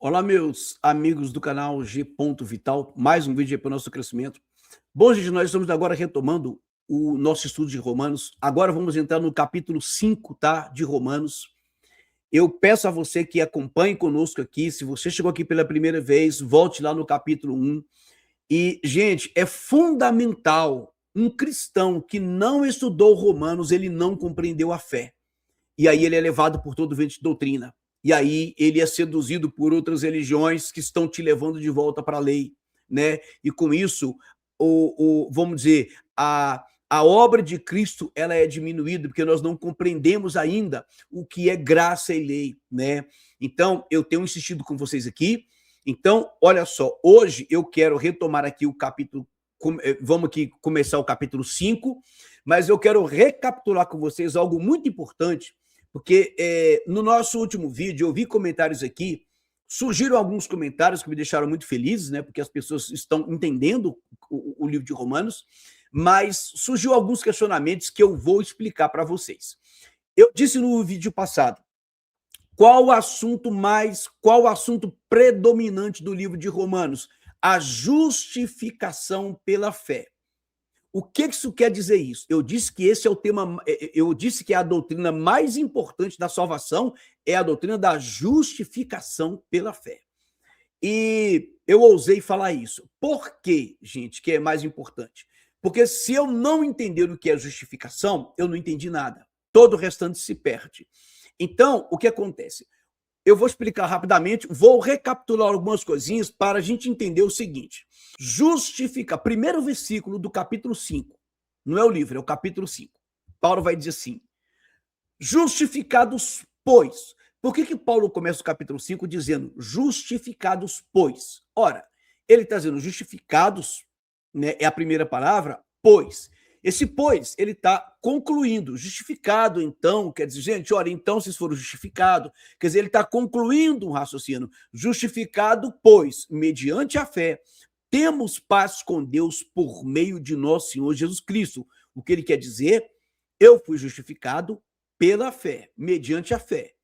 Olá, meus amigos do canal G. Vital, mais um vídeo aí para o nosso crescimento. Bom, gente, nós estamos agora retomando o nosso estudo de Romanos. Agora vamos entrar no capítulo 5, tá, de Romanos. Eu peço a você que acompanhe conosco aqui. Se você chegou aqui pela primeira vez, volte lá no capítulo 1. E, gente, é fundamental um cristão que não estudou Romanos, ele não compreendeu a fé. E aí ele é levado por todo vento de doutrina. E aí ele é seduzido por outras religiões que estão te levando de volta para a lei, né? E com isso, vamos dizer, a obra de Cristo ela é diminuída porque nós não compreendemos ainda o que é graça e lei, né? Então, eu tenho insistido com vocês aqui. Então, olha só, hoje eu quero retomar aqui o capítulo, vamos aqui começar o capítulo 5, mas eu quero recapitular com vocês algo muito importante, porque no nosso último vídeo eu vi comentários aqui, surgiram alguns comentários que me deixaram muito felizes, né? Porque as pessoas estão entendendo o livro de Romanos, mas surgiu alguns questionamentos que eu vou explicar para vocês. Eu disse no vídeo passado, qual o assunto predominante do livro de Romanos? A justificação pela fé. O que isso quer dizer isso? Eu disse que esse é o tema, eu disse que a doutrina mais importante da salvação é a doutrina da justificação pela fé. E eu ousei falar isso. Por quê, gente, que é mais importante? Porque se eu não entender o que é justificação, eu não entendi nada. Todo o restante se perde. Então, o que acontece? Eu vou explicar rapidamente, vou recapitular algumas coisinhas para a gente entender o seguinte. Justificar, primeiro versículo do capítulo 5, não é o livro, é o capítulo 5. Paulo vai dizer assim, justificados, pois. Por que Paulo começa o capítulo 5 dizendo justificados, pois? Ora, ele está dizendo justificados, né, é a primeira palavra, pois. Esse pois, ele está concluindo, justificado, então, quer dizer, gente, olha, então, se foram justificados, quer dizer, ele está concluindo um raciocínio, justificado, pois, mediante a fé, temos paz com Deus por meio de nosso Senhor Jesus Cristo. O que ele quer dizer? Eu fui justificado pela fé, mediante a fé.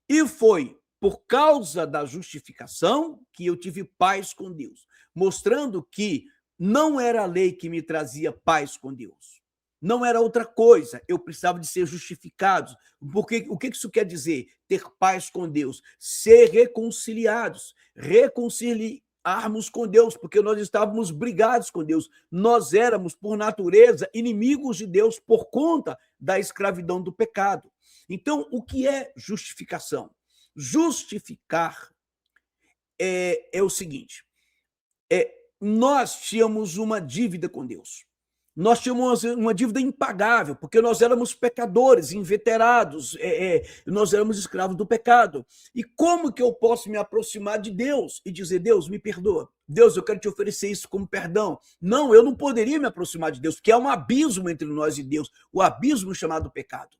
E foi por causa da justificação que eu tive paz com Deus, mostrando que não era a lei que me trazia paz com Deus. Não era outra coisa. Eu precisava de ser justificado. Porque o que isso quer dizer? Ter paz com Deus. Ser reconciliados. Reconciliarmos com Deus, porque nós estávamos brigados com Deus. Nós éramos, por natureza, inimigos de Deus por conta da escravidão do pecado. Então, o que é justificação? Justificar é o seguinte, nós tínhamos uma dívida com Deus. Nós tínhamos uma dívida impagável, porque nós éramos pecadores, inveterados, nós éramos escravos do pecado. E como que eu posso me aproximar de Deus e dizer, Deus, me perdoa? Deus, eu quero te oferecer isso como perdão. Não, eu não poderia me aproximar de Deus, porque há um abismo entre nós e Deus, o abismo chamado pecado.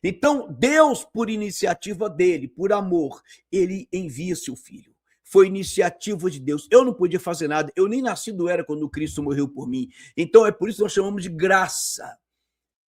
Então, Deus, por iniciativa dele, por amor, ele envia seu filho. Foi iniciativa de Deus. Eu não podia fazer nada. Eu nem nascido era quando Cristo morreu por mim. Então, é por isso que nós chamamos de graça.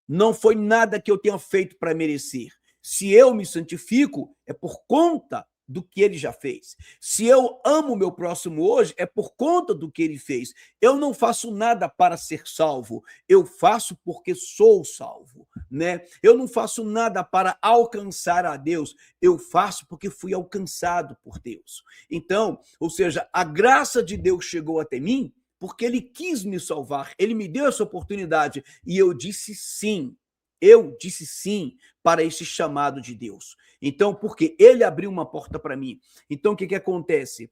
Não foi nada que eu tenha feito para merecer. Se eu me santifico, é por conta do que ele já fez. Se eu amo o meu próximo hoje, é por conta do que ele fez. Eu não faço nada para ser salvo. Eu faço porque sou salvo, né? Eu não faço nada para alcançar a Deus. Eu faço porque fui alcançado por Deus. Então, ou seja, a graça de Deus chegou até mim porque ele quis me salvar. Ele me deu essa oportunidade e eu disse sim. Eu disse sim para esse chamado de Deus. Então, porque ele abriu uma porta para mim. Então, o que acontece?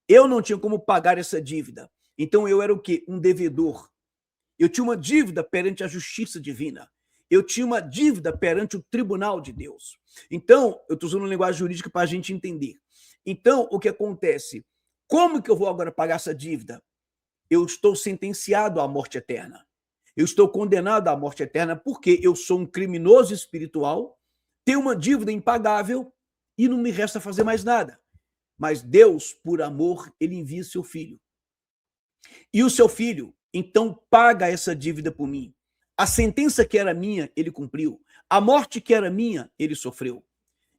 Eu não tinha como pagar essa dívida. Então, eu era o quê? Um devedor. Eu tinha uma dívida perante a justiça divina. Eu tinha uma dívida perante o tribunal de Deus. Então, eu estou usando uma linguagem jurídica para a gente entender. Então, o que acontece? Como que eu vou agora pagar essa dívida? Eu estou sentenciado à morte eterna. Eu estou condenado à morte eterna porque eu sou um criminoso espiritual, tenho uma dívida impagável e não me resta fazer mais nada. Mas Deus, por amor, ele envia seu filho. E o seu filho, então, paga essa dívida por mim. A sentença que era minha, ele cumpriu. A morte que era minha, ele sofreu.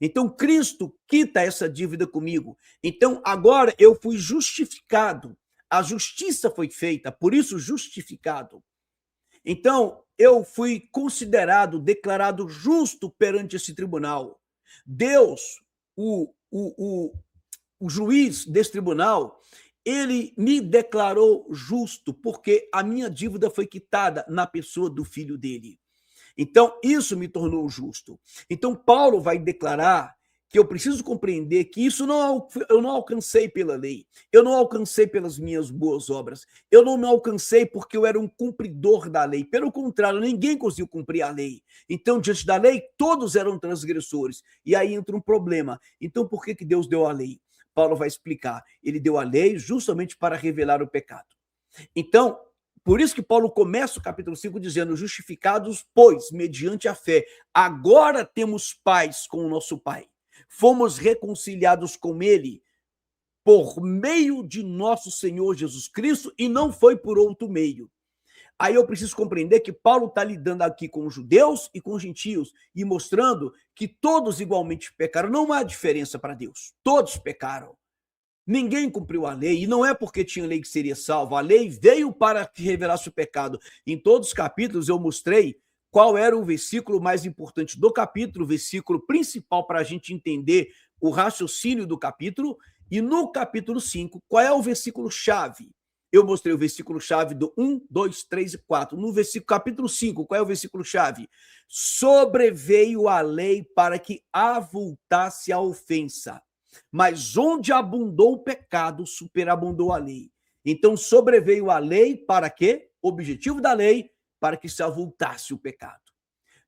Então, Cristo quita essa dívida comigo. Então, agora eu fui justificado. A justiça foi feita, por isso justificado. Então, eu fui considerado, declarado justo perante esse tribunal. Deus, o juiz desse tribunal, ele me declarou justo, porque a minha dívida foi quitada na pessoa do filho dele. Então, isso me tornou justo. Então, Paulo vai declarar que eu preciso compreender que isso eu não alcancei pela lei, eu não alcancei pelas minhas boas obras, eu não alcancei porque eu era um cumpridor da lei. Pelo contrário, ninguém conseguiu cumprir a lei. Então, diante da lei, todos eram transgressores. E aí entra um problema. Então, por que Deus deu a lei? Paulo vai explicar. Ele deu a lei justamente para revelar o pecado. Então, por isso que Paulo começa o capítulo 5 dizendo: justificados, pois, mediante a fé, agora temos paz com o nosso Pai. Fomos reconciliados com ele por meio de nosso Senhor Jesus Cristo e não foi por outro meio. Aí eu preciso compreender que Paulo está lidando aqui com os judeus e com os gentios e mostrando que todos igualmente pecaram. Não há diferença para Deus. Todos pecaram. Ninguém cumpriu a lei, e não é porque tinha lei que seria salvo. A lei veio para que revelasse o pecado. Em todos os capítulos eu mostrei qual era o versículo mais importante do capítulo, o versículo principal para a gente entender o raciocínio do capítulo. E no capítulo 5, qual é o versículo-chave? Eu mostrei o versículo-chave do 1, 2, 3 e 4. No capítulo 5, qual é o versículo-chave? Sobreveio a lei para que avultasse a ofensa. Mas onde abundou o pecado, superabundou a lei. Então, sobreveio a lei para quê? O objetivo da lei, para que se avultasse o pecado.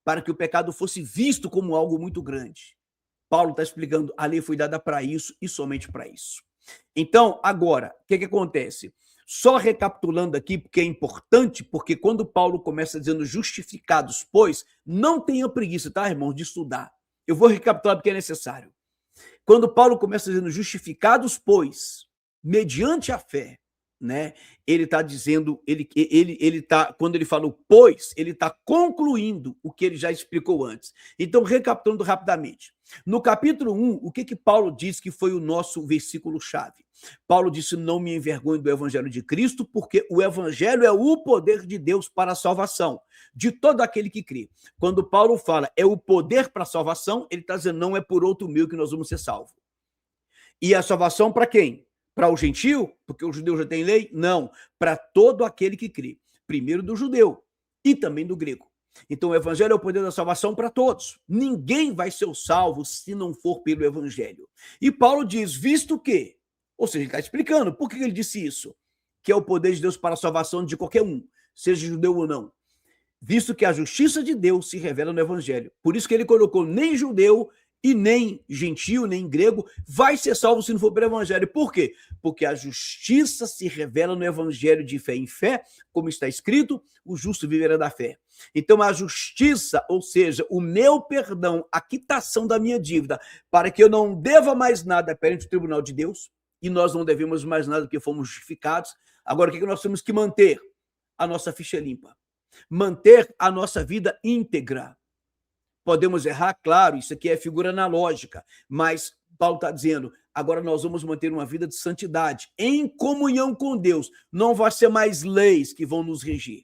Para que o pecado fosse visto como algo muito grande. Paulo está explicando, a lei foi dada para isso e somente para isso. Então, agora, o que acontece? Só recapitulando aqui, porque é importante, porque quando Paulo começa dizendo justificados, pois, não tenha preguiça, tá, irmãos, de estudar. Eu vou recapitular porque é necessário. Quando Paulo começa dizendo justificados, pois, mediante a fé, né? Ele está dizendo, quando ele fala o pois, ele está concluindo o que ele já explicou antes. Então, recapitulando rapidamente. No capítulo 1, o que Paulo diz que foi o nosso versículo-chave? Paulo disse: não me envergonhe do evangelho de Cristo, porque o evangelho é o poder de Deus para a salvação de todo aquele que crê. Quando Paulo fala é o poder para a salvação, ele está dizendo não é por outro meio que nós vamos ser salvos. E a salvação para quem? Para o gentio? Porque o judeu já tem lei? Não, para todo aquele que crê. Primeiro do judeu e também do grego. Então o evangelho é o poder da salvação para todos. Ninguém vai ser salvo se não for pelo evangelho. E Paulo diz, visto que, ou seja, ele está explicando por que ele disse isso, que é o poder de Deus para a salvação de qualquer um, seja judeu ou não. Visto que a justiça de Deus se revela no evangelho. Por isso que ele colocou nem judeu e nem gentio, nem grego, vai ser salvo se não for pelo evangelho. Por quê? Porque a justiça se revela no evangelho de fé em fé, como está escrito, o justo viverá da fé. Então a justiça, ou seja, o meu perdão, a quitação da minha dívida, para que eu não deva mais nada perante o tribunal de Deus, e nós não devemos mais nada porque fomos justificados. Agora, o que nós temos que manter? A nossa ficha limpa. Manter a nossa vida íntegra. Podemos errar, claro, isso aqui é figura analógica, mas Paulo está dizendo, agora nós vamos manter uma vida de santidade, em comunhão com Deus. Não vai ser mais leis que vão nos regir.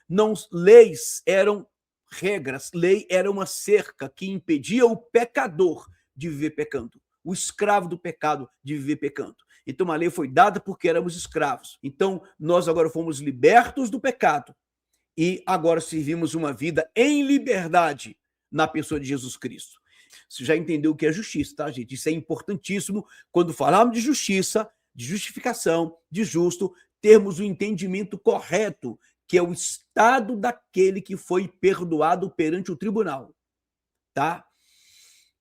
Não, leis eram regras, lei era uma cerca que impedia o pecador de viver pecando, o escravo do pecado de viver pecando. Então a lei foi dada porque éramos escravos. Então nós agora fomos libertos do pecado e agora servimos uma vida em liberdade na pessoa de Jesus Cristo. Você já entendeu o que é justiça, tá, gente? Isso é importantíssimo. Quando falarmos de justiça, de justificação, de justo, termos o entendimento correto, que é o estado daquele que foi perdoado perante o tribunal, tá?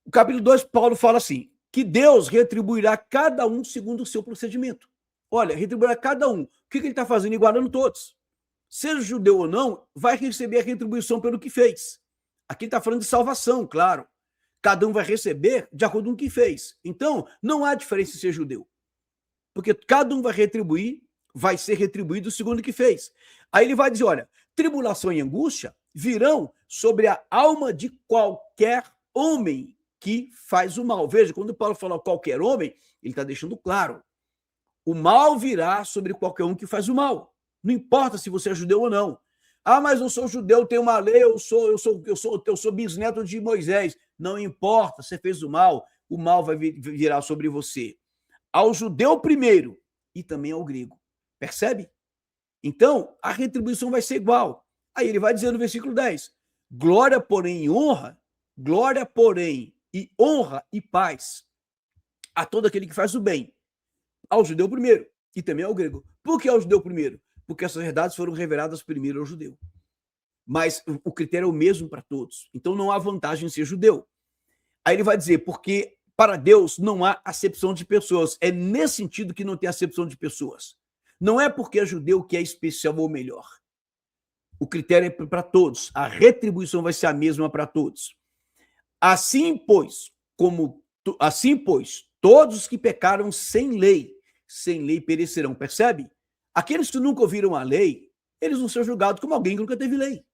O capítulo 2, Paulo fala assim, que Deus retribuirá cada um segundo o seu procedimento. Olha, retribuirá cada um. O que ele está fazendo? Igualando todos. Seja judeu ou não, vai receber a retribuição pelo que fez. Aqui está falando de salvação, claro. Cada um vai receber de acordo com o que fez. Então, não há diferença em ser judeu. Porque cada um vai retribuir, vai ser retribuído segundo o que fez. Aí ele vai dizer, olha, tribulação e angústia virão sobre a alma de qualquer homem. que faz o mal. Veja, quando Paulo fala qualquer homem, ele está deixando claro. O mal virá sobre qualquer um que faz o mal. Não importa se você é judeu ou não. Ah, mas eu sou judeu, tenho uma lei, eu sou bisneto de Moisés. Não importa, você fez o mal vai virar sobre você. Ao judeu primeiro e também ao grego. Percebe? Então, a retribuição vai ser igual. Aí ele vai dizer no versículo 10, glória, porém, e paz a todo aquele que faz o bem, ao judeu primeiro e também ao grego. Por que ao judeu primeiro? Porque essas verdades foram reveladas primeiro ao judeu. Mas o critério é o mesmo para todos. Então não há vantagem em ser judeu. Aí ele vai dizer, porque para Deus não há acepção de pessoas. É nesse sentido que não tem acepção de pessoas. Não é porque é judeu que é especial ou melhor. O critério é para todos. A retribuição vai ser a mesma para todos. Assim, pois, todos os que pecaram sem lei perecerão. Percebe? Aqueles que nunca ouviram a lei, eles vão ser julgados como alguém que nunca teve lei.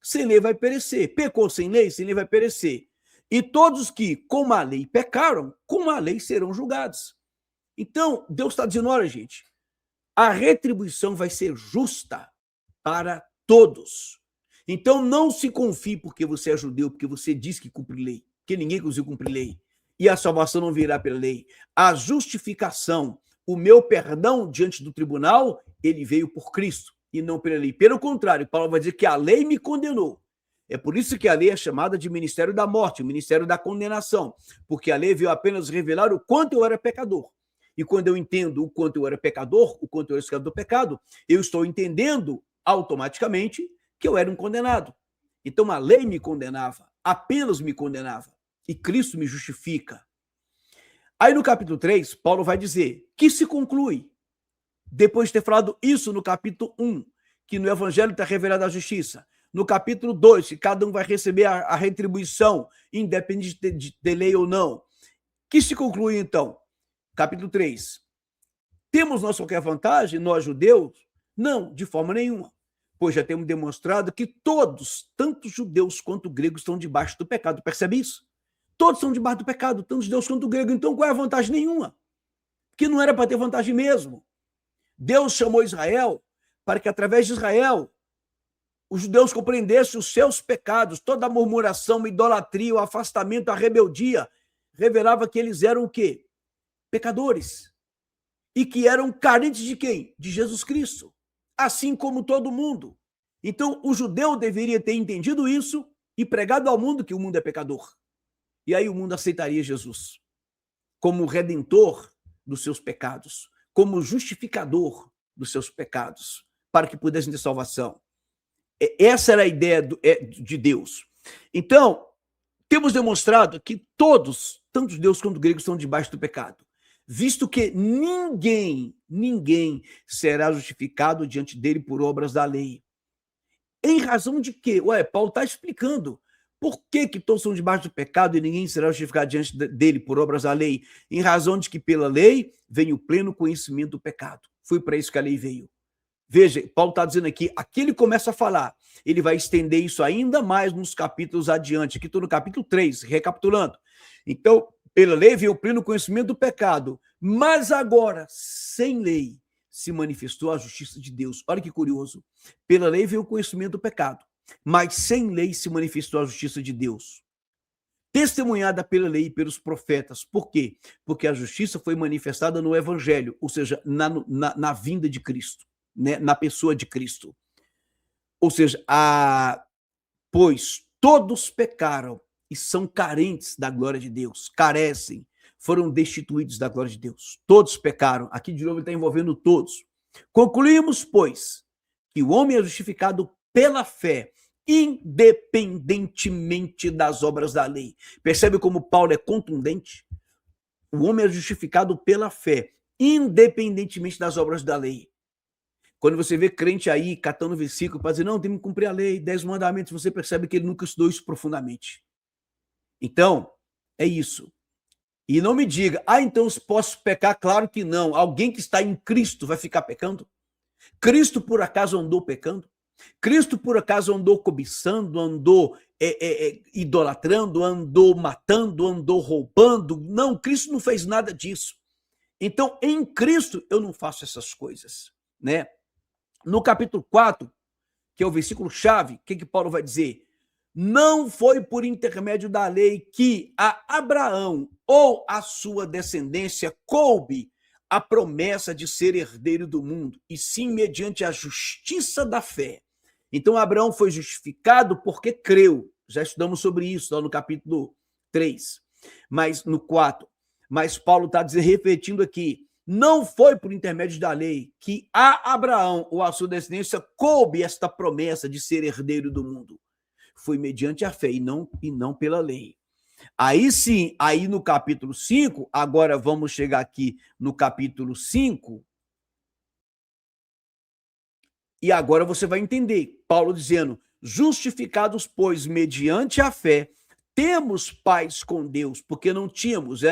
Sem lei vai perecer. Pecou sem lei vai perecer. E todos os que com a lei pecaram, com a lei serão julgados. Então, Deus está dizendo, olha, gente, a retribuição vai ser justa para todos. Então, não se confie porque você é judeu, porque você diz que cumpre lei, porque ninguém conseguiu cumprir lei. E a salvação não virá pela lei. A justificação, o meu perdão diante do tribunal, ele veio por Cristo e não pela lei. Pelo contrário, Paulo vai dizer que a lei me condenou. É por isso que a lei é chamada de ministério da morte, o ministério da condenação, porque a lei veio apenas revelar o quanto eu era pecador. E quando eu entendo o quanto eu era pecador, o quanto eu era escravo do pecado, eu estou entendendo automaticamente que eu era um condenado. Então a lei me condenava, apenas me condenava, e Cristo me justifica. Aí no capítulo 3, Paulo vai dizer que se conclui, depois de ter falado isso no capítulo 1, que no evangelho está revelada a justiça, no capítulo 2, que cada um vai receber a retribuição, independente de lei ou não. Que se conclui então? Capítulo 3. Temos nós qualquer vantagem, nós judeus? Não, de forma nenhuma. Pois já temos demonstrado que todos, tanto judeus quanto gregos, estão debaixo do pecado. Percebe isso? Todos estão debaixo do pecado, tanto judeus quanto gregos. Então qual é a vantagem? Nenhuma. Que não era para ter vantagem mesmo. Deus chamou Israel para que através de Israel os judeus compreendessem os seus pecados, toda a murmuração, a idolatria, o afastamento, a rebeldia, revelava que eles eram o quê? Pecadores. E que eram carentes de quem? De Jesus Cristo. Assim como todo mundo. Então, o judeu deveria ter entendido isso e pregado ao mundo que o mundo é pecador. E aí o mundo aceitaria Jesus como redentor dos seus pecados, como justificador dos seus pecados, para que pudessem ter salvação. Essa era a ideia de Deus. Então, temos demonstrado que todos, tanto judeus quanto gregos, estão debaixo do pecado, visto que ninguém será justificado diante dele por obras da lei. Em razão de quê? Paulo está explicando por que todos são debaixo do pecado e ninguém será justificado diante dele por obras da lei. Em razão de que pela lei vem o pleno conhecimento do pecado. Foi para isso que a lei veio. Veja, Paulo está dizendo aqui ele começa a falar, ele vai estender isso ainda mais nos capítulos adiante. Aqui estou no capítulo 3, recapitulando. Então, pela lei veio o pleno conhecimento do pecado, mas agora, sem lei, se manifestou a justiça de Deus. Olha que curioso. Pela lei veio o conhecimento do pecado, mas sem lei se manifestou a justiça de Deus. Testemunhada pela lei e pelos profetas. Por quê? Porque a justiça foi manifestada no evangelho, ou seja, na vinda de Cristo. Né, na pessoa de Cristo. Ou seja, pois todos pecaram e são carentes da glória de Deus, carecem, foram destituídos da glória de Deus. Todos pecaram. Aqui de novo ele está envolvendo todos. Concluímos, pois, que o homem é justificado pela fé, independentemente das obras da lei. Percebe como Paulo é contundente? O homem é justificado pela fé, independentemente das obras da lei. Quando você vê crente aí catando versículo para dizer, não, tem que cumprir a lei, 10 mandamentos, você percebe que ele nunca estudou isso profundamente. Então, é isso. E não me diga, então posso pecar? Claro que não. Alguém que está em Cristo vai ficar pecando? Cristo por acaso andou pecando? Cristo por acaso andou cobiçando, andou idolatrando, andou matando, andou roubando. Não, Cristo não fez nada disso. Então, em Cristo, eu não faço essas coisas, né? No capítulo 4, que é o versículo chave, o que Paulo vai dizer? Não foi por intermédio da lei que a Abraão ou a sua descendência coube a promessa de ser herdeiro do mundo, e sim mediante a justiça da fé. Então, Abraão foi justificado porque creu. Já estudamos sobre isso lá no capítulo 3, mas no 4. Mas Paulo está repetindo aqui, não foi por intermédio da lei que a Abraão ou a sua descendência coube esta promessa de ser herdeiro do mundo. Foi mediante a fé e não pela lei. Aí sim, aí no capítulo 5, agora vamos chegar aqui no capítulo 5, e agora você vai entender. Paulo dizendo, justificados, pois, mediante a fé, temos paz com Deus, porque não tínhamos,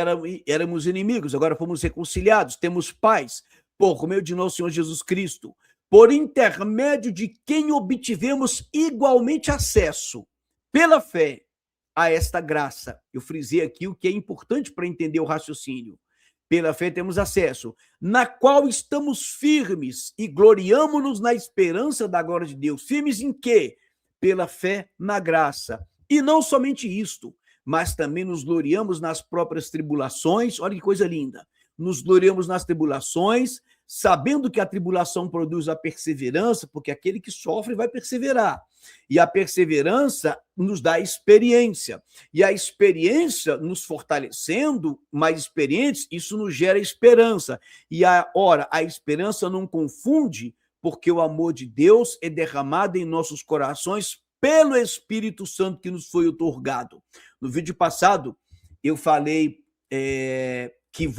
éramos inimigos, agora fomos reconciliados, temos paz, por meio de nosso Senhor Jesus Cristo, por intermédio de quem obtivemos igualmente acesso, pela fé, a esta graça. Eu frisei aqui o que é importante para entender o raciocínio. Pela fé temos acesso, na qual estamos firmes e gloriamo-nos na esperança da glória de Deus. Firmes em quê? Pela fé na graça. E não somente isto, mas também nos gloriamos nas próprias tribulações. Olha que coisa linda. Nos gloriamos nas tribulações, sabendo que a tribulação produz a perseverança, porque aquele que sofre vai perseverar. E a perseverança nos dá experiência. E a experiência, nos fortalecendo, mais experientes, isso nos gera esperança. E, a esperança não confunde, porque o amor de Deus é derramado em nossos corações pelo Espírito Santo que nos foi outorgado. No vídeo passado, eu falei que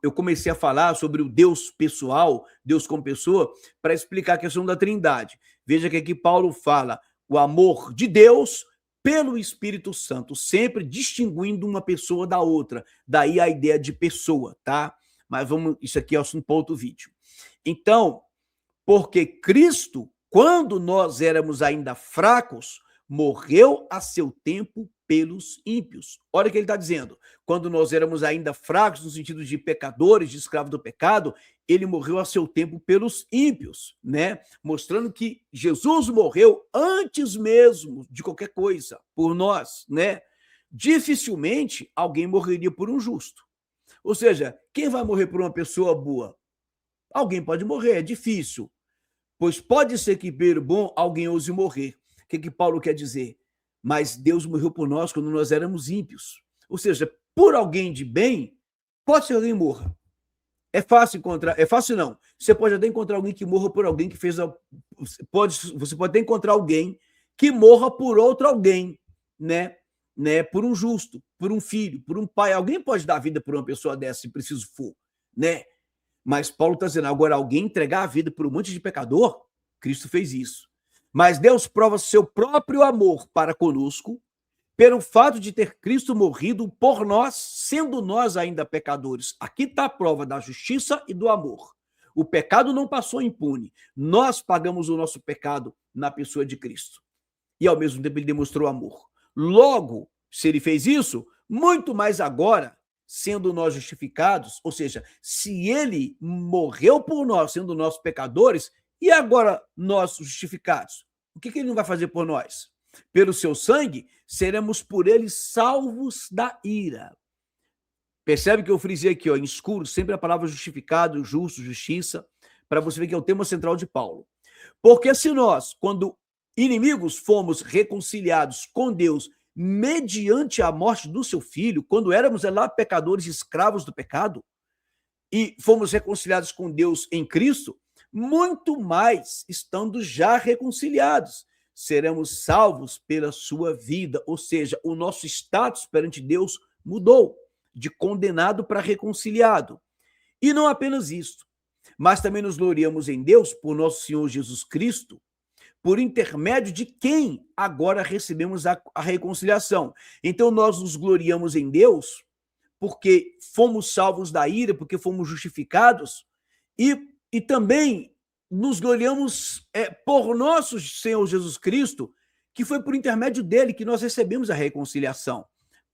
eu comecei a falar sobre o Deus pessoal, Deus como pessoa, para explicar a questão da Trindade. Veja que aqui Paulo fala o amor de Deus pelo Espírito Santo, sempre distinguindo uma pessoa da outra. Daí a ideia de pessoa, tá? Mas isso aqui é assunto para outro vídeo. Então, porque Cristo, quando nós éramos ainda fracos, morreu a seu tempo pelos ímpios. Olha o que ele está dizendo. Quando nós éramos ainda fracos, no sentido de pecadores, de escravos do pecado, ele morreu a seu tempo pelos ímpios, né? Mostrando que Jesus morreu antes mesmo de qualquer coisa, por nós, né? Dificilmente alguém morreria por um justo. Ou seja, quem vai morrer por uma pessoa boa? Alguém pode morrer, é difícil. Pois pode ser que, pelo bom, alguém ouse morrer. O que Paulo quer dizer? Mas Deus morreu por nós quando nós éramos ímpios. Ou seja, por alguém de bem, pode ser que alguém morra. É fácil encontrar, é fácil não. Você pode até encontrar alguém que morra por alguém que fez. Você pode até encontrar alguém que morra por outro alguém, né? Por um justo, por um filho, por um pai. Alguém pode dar a vida por uma pessoa dessa, se preciso for, né? Mas Paulo está dizendo, agora alguém entregar a vida por um monte de pecador, Cristo fez isso. Mas Deus prova seu próprio amor para conosco, pelo fato de ter Cristo morrido por nós, sendo nós ainda pecadores. Aqui está a prova da justiça e do amor. O pecado não passou impune. Nós pagamos o nosso pecado na pessoa de Cristo. E ao mesmo tempo ele demonstrou amor. Logo, se ele fez isso, muito mais agora, sendo nós justificados, ou seja, se ele morreu por nós, sendo nós pecadores, e agora nós justificados, o que ele não vai fazer por nós? Pelo seu sangue, seremos por ele salvos da ira. Percebe que eu frisei aqui, ó, em escuro, sempre a palavra justificado, justo, justiça, para você ver que é o tema central de Paulo. Porque se nós, quando inimigos, fomos reconciliados com Deus mediante a morte do seu filho, quando éramos lá pecadores, escravos do pecado, e fomos reconciliados com Deus em Cristo, muito mais, estando já reconciliados, seremos salvos pela sua vida, ou seja, o nosso status perante Deus mudou, de condenado para reconciliado. E não apenas isso, mas também nos gloriamos em Deus por nosso Senhor Jesus Cristo, por intermédio de quem agora recebemos a reconciliação. Então, nós nos gloriamos em Deus porque fomos salvos da ira, porque fomos justificados, e também nos gloriamos por nosso Senhor Jesus Cristo, que foi por intermédio dele que nós recebemos a reconciliação.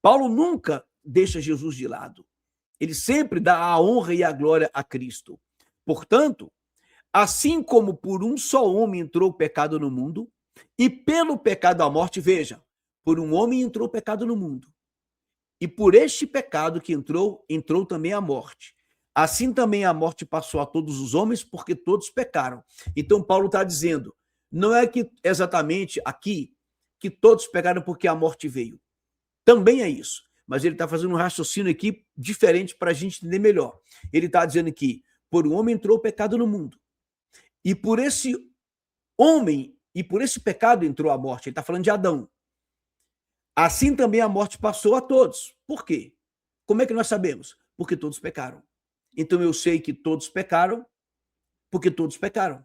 Paulo nunca deixa Jesus de lado. Ele sempre dá a honra e a glória a Cristo. Portanto, assim como por um só homem entrou o pecado no mundo, e pelo pecado a morte, veja, por um homem entrou o pecado no mundo, e por este pecado que entrou também a morte. Assim também a morte passou a todos os homens, porque todos pecaram. Então Paulo está dizendo, não é que exatamente aqui que todos pecaram porque a morte veio. Também é isso. Mas ele está fazendo um raciocínio aqui diferente para a gente entender melhor. Ele está dizendo que por um homem entrou o pecado no mundo. E por esse homem, e por esse pecado entrou a morte. Ele está falando de Adão. Assim também a morte passou a todos. Por quê? Como é que nós sabemos? Porque todos pecaram. Então eu sei que todos pecaram, porque todos pecaram.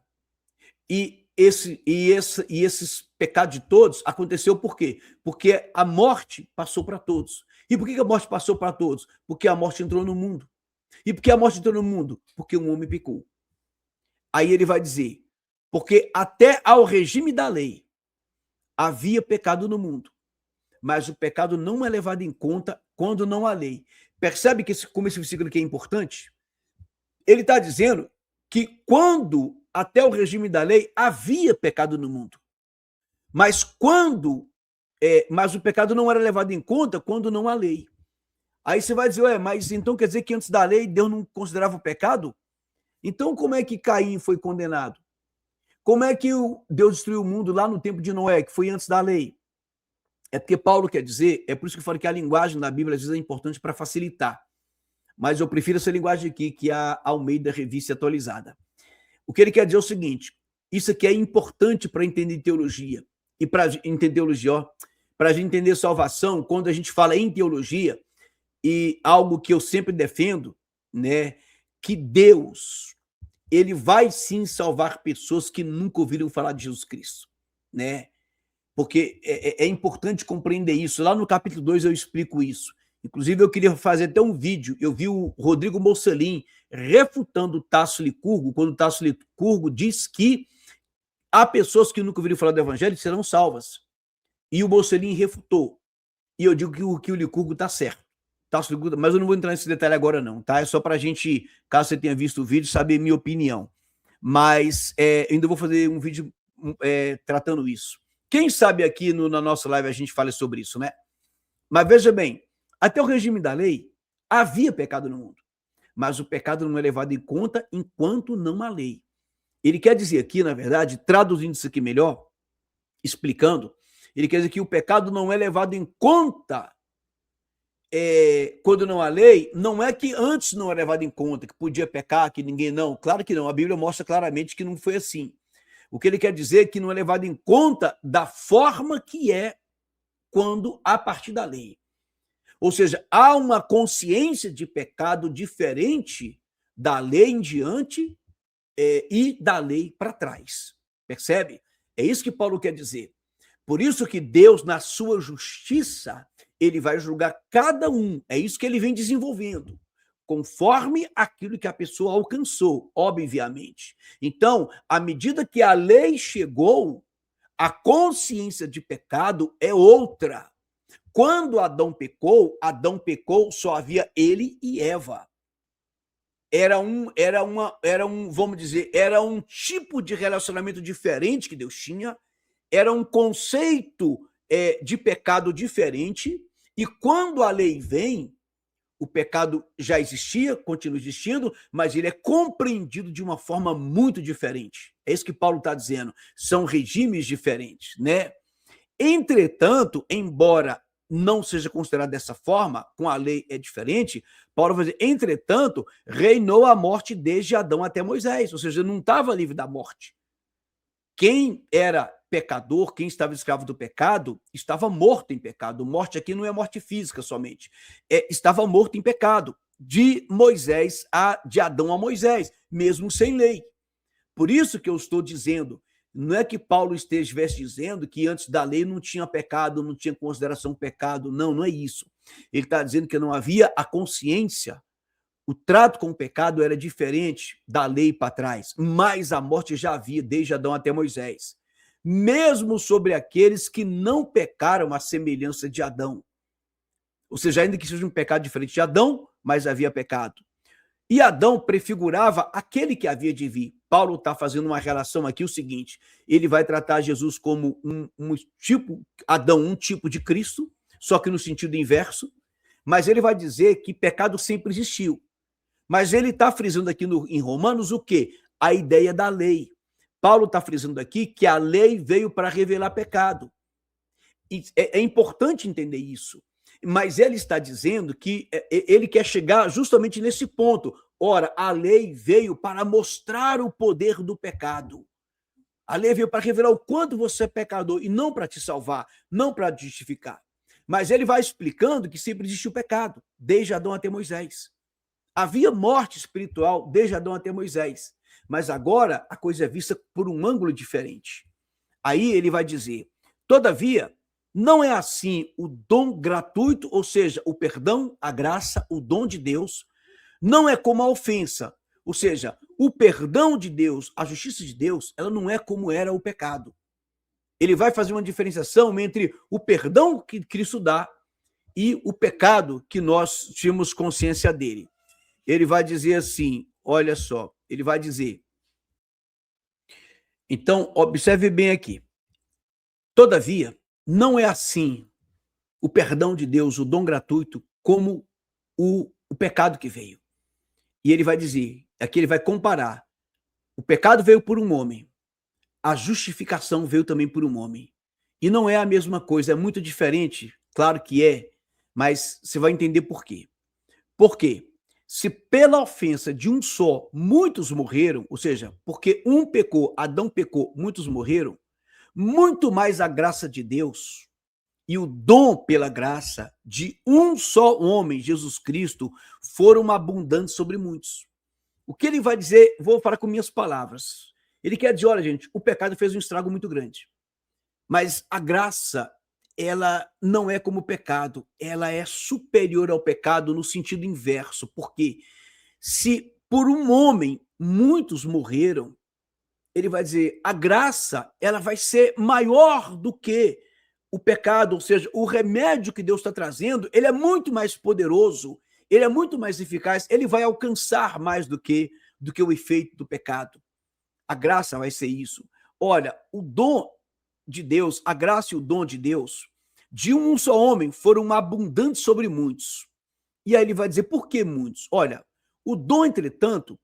E esses pecados de todos aconteceu por quê? Porque a morte passou para todos. E por que a morte passou para todos? Porque a morte entrou no mundo. E por que a morte entrou no mundo? Porque um homem pecou. Aí ele vai dizer, porque até ao regime da lei havia pecado no mundo, mas o pecado não é levado em conta quando não há lei. Percebe que como esse versículo aqui é importante? Ele está dizendo que quando até o regime da lei havia pecado no mundo, mas mas o pecado não era levado em conta quando não há lei. Aí você vai dizer, mas então quer dizer que antes da lei Deus não considerava o pecado? Então como é que Caim foi condenado? Como é que Deus destruiu o mundo lá no tempo de Noé, que foi antes da lei? É porque Paulo quer dizer, é por isso que eu falo que a linguagem da Bíblia às vezes é importante para facilitar. Mas eu prefiro essa linguagem aqui, que é a Almeida Revista Atualizada. O que ele quer dizer é o seguinte, isso aqui é importante para entender teologia, e para entender teologia, para a gente entender salvação, quando a gente fala em teologia, e algo que eu sempre defendo, né, que Deus, ele vai sim salvar pessoas que nunca ouviram falar de Jesus Cristo, né? Porque é importante compreender isso. Lá no capítulo 2 eu explico isso. Inclusive, eu queria fazer até um vídeo. Eu vi o Rodrigo Mocelin refutando o Tasso Licurgo, quando o Tasso Licurgo diz que há pessoas que nunca ouviram falar do evangelho e serão salvas. E o Mocelin refutou. E eu digo que o Licurgo está certo. Tasso Licurgo, mas eu não vou entrar nesse detalhe agora não, tá? É só para a gente, caso você tenha visto o vídeo, saber minha opinião. Mas ainda vou fazer um vídeo tratando isso. Quem sabe aqui na nossa live a gente fala sobre isso, né? Mas veja bem, até o regime da lei havia pecado no mundo, mas o pecado não é levado em conta enquanto não há lei. Ele quer dizer aqui, na verdade, traduzindo isso aqui melhor, explicando, ele quer dizer que o pecado não é levado em conta quando não há lei, não é que antes não era levado em conta, que podia pecar, que ninguém não. Claro que não, a Bíblia mostra claramente que não foi assim. O que ele quer dizer é que não é levado em conta da forma que é quando a partir da lei. Ou seja, há uma consciência de pecado diferente da lei em diante e da lei para trás. Percebe? É isso que Paulo quer dizer. Por isso que Deus, na sua justiça, ele vai julgar cada um. É isso que ele vem desenvolvendo, conforme aquilo que a pessoa alcançou, obviamente. Então, à medida que a lei chegou, a consciência de pecado é outra. Quando Adão pecou, só havia ele e Eva. Era vamos dizer, era um tipo de relacionamento diferente que Deus tinha, era um conceito de pecado diferente, e quando a lei vem, o pecado já existia, continua existindo, mas ele é compreendido de uma forma muito diferente. É isso que Paulo está dizendo. São regimes diferentes, né? Entretanto, embora não seja considerado dessa forma, com a lei é diferente, Paulo vai dizer, entretanto, reinou a morte desde Adão até Moisés, ou seja, não estava livre da morte. Quem era pecador, quem estava escravo do pecado, estava morto em pecado. Morte aqui não é morte física somente. Estava morto em pecado, de Adão a Moisés, mesmo sem lei. Por isso que eu estou dizendo, não é que Paulo estivesse dizendo que antes da lei não tinha pecado, não tinha consideração pecado. Não, não é isso. Ele está dizendo que não havia a consciência. O trato com o pecado era diferente da lei para trás, mas a morte já havia desde Adão até Moisés. mesmo sobre aqueles que não pecaram à semelhança de Adão. Ou seja, ainda que seja um pecado diferente de Adão, mas havia pecado. E Adão prefigurava aquele que havia de vir. Paulo está fazendo uma relação aqui, o seguinte, ele vai tratar Jesus como um tipo, Adão, um tipo de Cristo, só que no sentido inverso, mas ele vai dizer que pecado sempre existiu. Mas ele está frisando aqui em Romanos o quê? A ideia da lei. Paulo está frisando aqui que a lei veio para revelar pecado. E é importante entender isso. Mas ele está dizendo que ele quer chegar justamente nesse ponto. Ora, a lei veio para mostrar o poder do pecado. A lei veio para revelar o quanto você é pecador e não para te salvar, não para te justificar. Mas ele vai explicando que sempre existiu pecado, desde Adão até Moisés. Havia morte espiritual desde Adão até Moisés. Mas agora a coisa é vista por um ângulo diferente. Aí ele vai dizer, todavia, não é assim o dom gratuito, ou seja, o perdão, a graça, o dom de Deus, não é como a ofensa. Ou seja, o perdão de Deus, a justiça de Deus, ela não é como era o pecado. Ele vai fazer uma diferenciação entre o perdão que Cristo dá e o pecado que nós tínhamos consciência dele. Ele vai dizer assim, olha só, ele vai dizer, então, observe bem aqui, todavia, não é assim o perdão de Deus, o dom gratuito, como o pecado que veio. E ele vai dizer, aqui ele vai comparar, o pecado veio por um homem, a justificação veio também por um homem. E não é a mesma coisa, é muito diferente, claro que é, mas você vai entender por quê. Por quê? Se pela ofensa de um só muitos morreram, ou seja, porque um pecou, Adão pecou, muitos morreram, muito mais a graça de Deus e o dom pela graça de um só homem, Jesus Cristo, foram abundantes sobre muitos. O que ele vai dizer, vou falar com minhas palavras. Ele quer dizer, olha, gente, o pecado fez um estrago muito grande. Mas a graça, ela não é como o pecado, ela é superior ao pecado no sentido inverso. Porque se por um homem muitos morreram, ele vai dizer, a graça, ela vai ser maior do que o pecado, ou seja, o remédio que Deus está trazendo, ele é muito mais poderoso, ele é muito mais eficaz, ele vai alcançar mais do que o efeito do pecado. A graça vai ser isso. Olha, o dom de Deus, a graça e o dom de Deus, de um só homem, foram abundantes sobre muitos. E aí ele vai dizer, por que muitos? Olha, o dom, entretanto,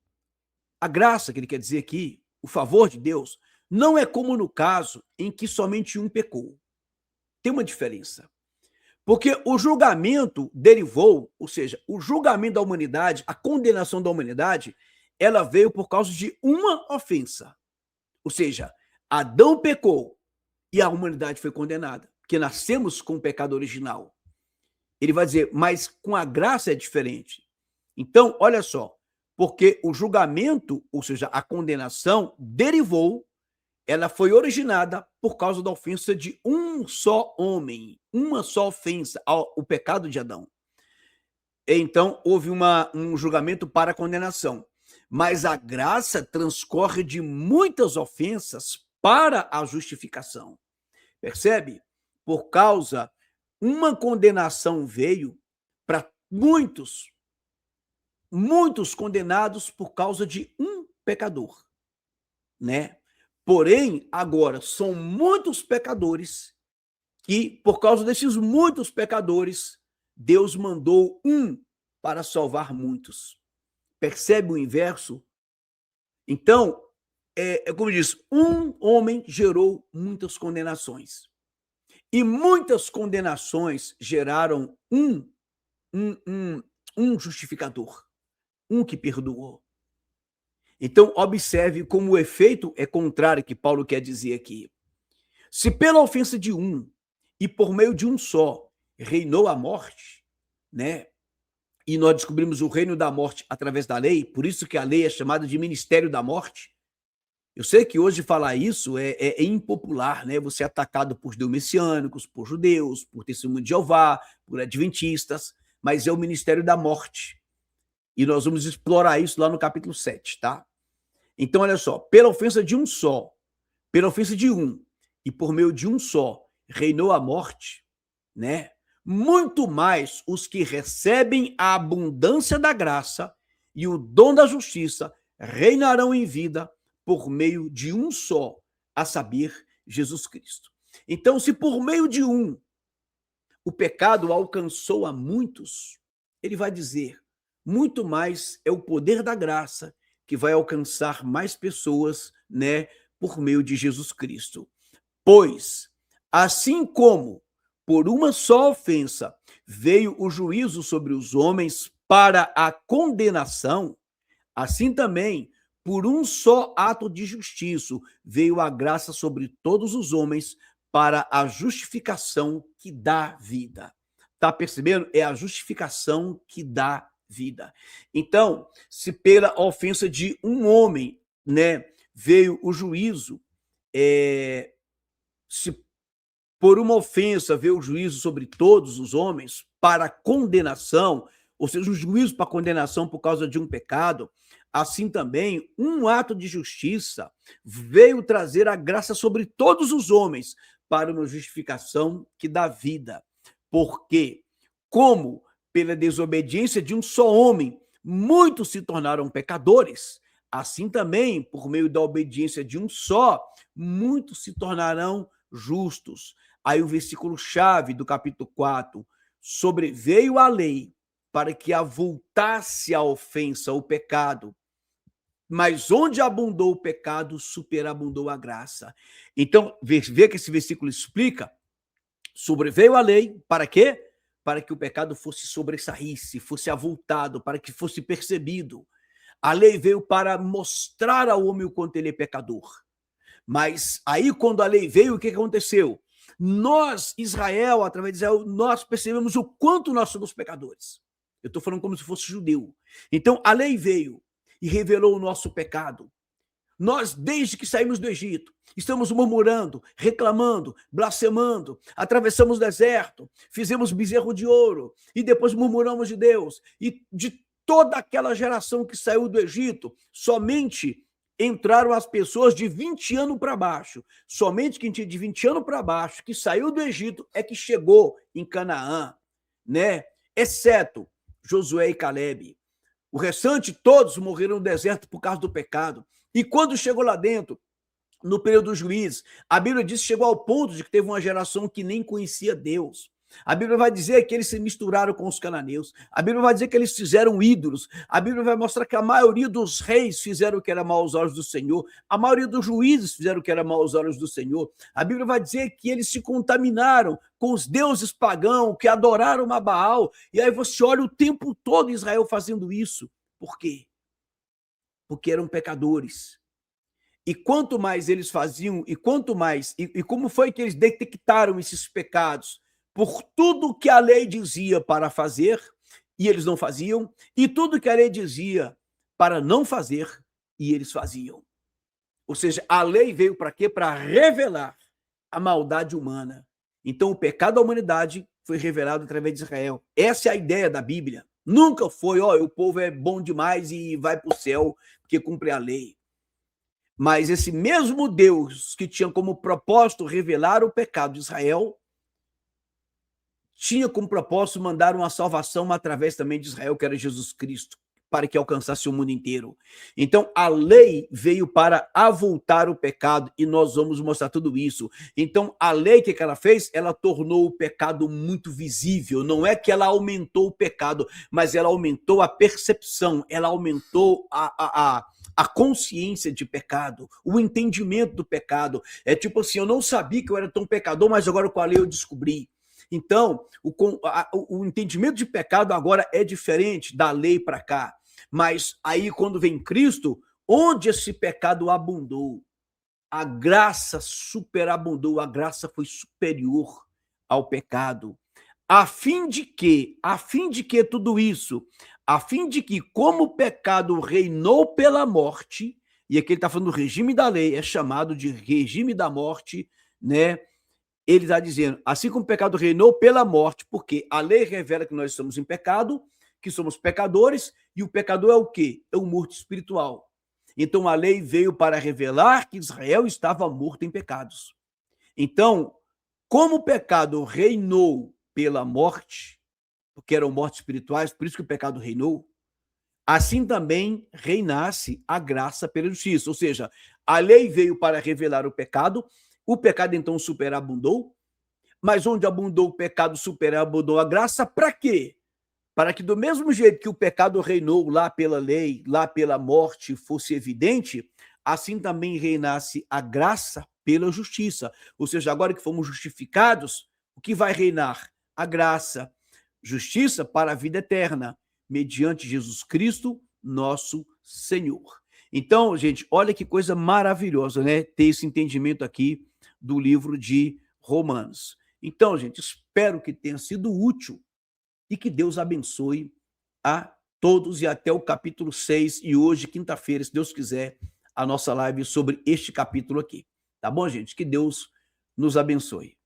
a graça que ele quer dizer aqui, o favor de Deus, não é como no caso em que somente um pecou. Tem uma diferença. Porque o julgamento derivou, ou seja, o julgamento da humanidade, a condenação da humanidade, ela veio por causa de uma ofensa. Ou seja, Adão pecou e a humanidade foi condenada, porque nascemos com o pecado original. Ele vai dizer, mas com a graça é diferente. Então, olha só, porque o julgamento, ou seja, a condenação, derivou, ela foi originada por causa da ofensa de um só homem, uma só ofensa, o pecado de Adão. Então, houve um julgamento para a condenação. Mas a graça transcorre de muitas ofensas para a justificação. Percebe? Por causa, uma condenação veio para muitos condenados por causa de um pecador, né? Porém, agora são muitos pecadores que, por causa desses muitos pecadores, Deus mandou um para salvar muitos. Percebe o inverso? Então, como diz, um homem gerou muitas condenações. E muitas condenações geraram um justificador, um que perdoou. Então, observe como o efeito é contrário que Paulo quer dizer aqui. Se pela ofensa de um e por meio de um só reinou a morte, né? E nós descobrimos o reino da morte através da lei, por isso que a lei é chamada de ministério da morte. Eu sei que hoje falar isso é impopular, né? Você é atacado por judeus messiânicos, por judeus, por testemunho de Jeová, por adventistas, mas é o ministério da morte. E nós vamos explorar isso lá no capítulo 7, tá? Então, olha só, pela ofensa de um só, pela ofensa de um, e por meio de um só reinou a morte, né? Muito mais os que recebem a abundância da graça e o dom da justiça reinarão em vida por meio de um só, a saber, Jesus Cristo. Então, se por meio de um o pecado alcançou a muitos, ele vai dizer, muito mais é o poder da graça que vai alcançar mais pessoas, né, por meio de Jesus Cristo. Pois, assim como por uma só ofensa veio o juízo sobre os homens para a condenação, assim também, por um só ato de justiça, veio a graça sobre todos os homens para a justificação que dá vida. Tá percebendo? É a justificação que dá vida. Então, se pela ofensa de um homem, né, veio o juízo, se por uma ofensa veio o juízo sobre todos os homens para condenação, ou seja, um juízo para condenação por causa de um pecado, assim também um ato de justiça veio trazer a graça sobre todos os homens para uma justificação que dá vida. Porque, como pela desobediência de um só homem, muitos se tornaram pecadores, assim também, por meio da obediência de um só, muitos se tornarão justos. Aí o versículo-chave do capítulo 4, sobreveio a lei para que avultasse a ofensa, o pecado, mas onde abundou o pecado, superabundou a graça. Então, vê que esse versículo explica, sobreveio a lei, para quê? Para que o pecado fosse sobressaísse, fosse avultado, para que fosse percebido. A lei veio para mostrar ao homem o quanto ele é pecador. Mas aí, quando a lei veio, o que aconteceu? Nós, Israel, através de Israel, nós percebemos o quanto nós somos pecadores. Eu estou falando como se fosse judeu. Então, a lei veio e revelou o nosso pecado. Nós, desde que saímos do Egito, estamos murmurando, reclamando, blasfemando, atravessamos o deserto, fizemos bezerro de ouro e depois murmuramos de Deus. E de toda aquela geração que saiu do Egito, somente entraram as pessoas de 20 anos para baixo. Somente quem tinha de 20 anos para baixo, que saiu do Egito, é que chegou em Canaã, né? Exceto Josué e Calebe. O restante, todos morreram no deserto por causa do pecado. E quando chegou lá dentro, no período dos juízes, a Bíblia diz que chegou ao ponto de que teve uma geração que nem conhecia Deus. A Bíblia vai dizer que eles se misturaram com os cananeus. A Bíblia vai dizer que eles fizeram ídolos. A Bíblia vai mostrar que a maioria dos reis fizeram o que era mal aos olhos do Senhor. A maioria dos juízes fizeram o que era mal aos olhos do Senhor. A Bíblia vai dizer que eles se contaminaram com os deuses pagãos, que adoraram a Baal. E aí você olha o tempo todo Israel fazendo isso. Por quê? Porque eram pecadores. E quanto mais eles faziam, e quanto mais, e como foi que eles detectaram esses pecados? Por tudo que a lei dizia para fazer, e eles não faziam, e tudo que a lei dizia para não fazer, e eles faziam. Ou seja, a lei veio para quê? Para revelar a maldade humana. Então, o pecado da humanidade foi revelado através de Israel. Essa é a ideia da Bíblia. Nunca foi, o povo é bom demais e vai para o céu porque cumpre a lei. Mas esse mesmo Deus que tinha como propósito revelar o pecado de Israel, tinha como propósito mandar uma salvação através também de Israel, que era Jesus Cristo, para que alcançasse o mundo inteiro. Então, a lei veio para avultar o pecado, e nós vamos mostrar tudo isso. Então, a lei, o que ela fez? Ela tornou o pecado muito visível. Não é que ela aumentou o pecado, mas ela aumentou a percepção, ela aumentou a consciência de pecado, o entendimento do pecado. É tipo assim, eu não sabia que eu era tão pecador, mas agora com a lei eu descobri. Então, o entendimento de pecado agora é diferente da lei para cá. Mas aí, quando vem Cristo, onde esse pecado abundou, a graça superabundou, a graça foi superior ao pecado. A fim de que tudo isso? A fim de que, como o pecado reinou pela morte, e aqui ele está falando do regime da lei, é chamado de regime da morte, né? Ele está dizendo, assim como o pecado reinou pela morte, porque a lei revela que nós estamos em pecado, que somos pecadores, e o pecador é o quê? É um morto espiritual. Então a lei veio para revelar que Israel estava morto em pecados. Então, como o pecado reinou pela morte, porque eram mortes espirituais, por isso que o pecado reinou, assim também reinasse a graça pela justiça. Ou seja, a lei veio para revelar o pecado então superabundou, mas onde abundou o pecado, superabundou a graça, para quê? Para que do mesmo jeito que o pecado reinou lá pela lei, lá pela morte, fosse evidente, assim também reinasse a graça pela justiça. Ou seja, agora que fomos justificados, o que vai reinar? A graça, justiça para a vida eterna, mediante Jesus Cristo, nosso Senhor. Então, gente, olha que coisa maravilhosa, né? Ter esse entendimento aqui do livro de Romanos. Então, gente, espero que tenha sido útil e que Deus abençoe a todos e até o capítulo 6 e hoje, quinta-feira, se Deus quiser, a nossa live sobre este capítulo aqui. Tá bom, gente? Que Deus nos abençoe.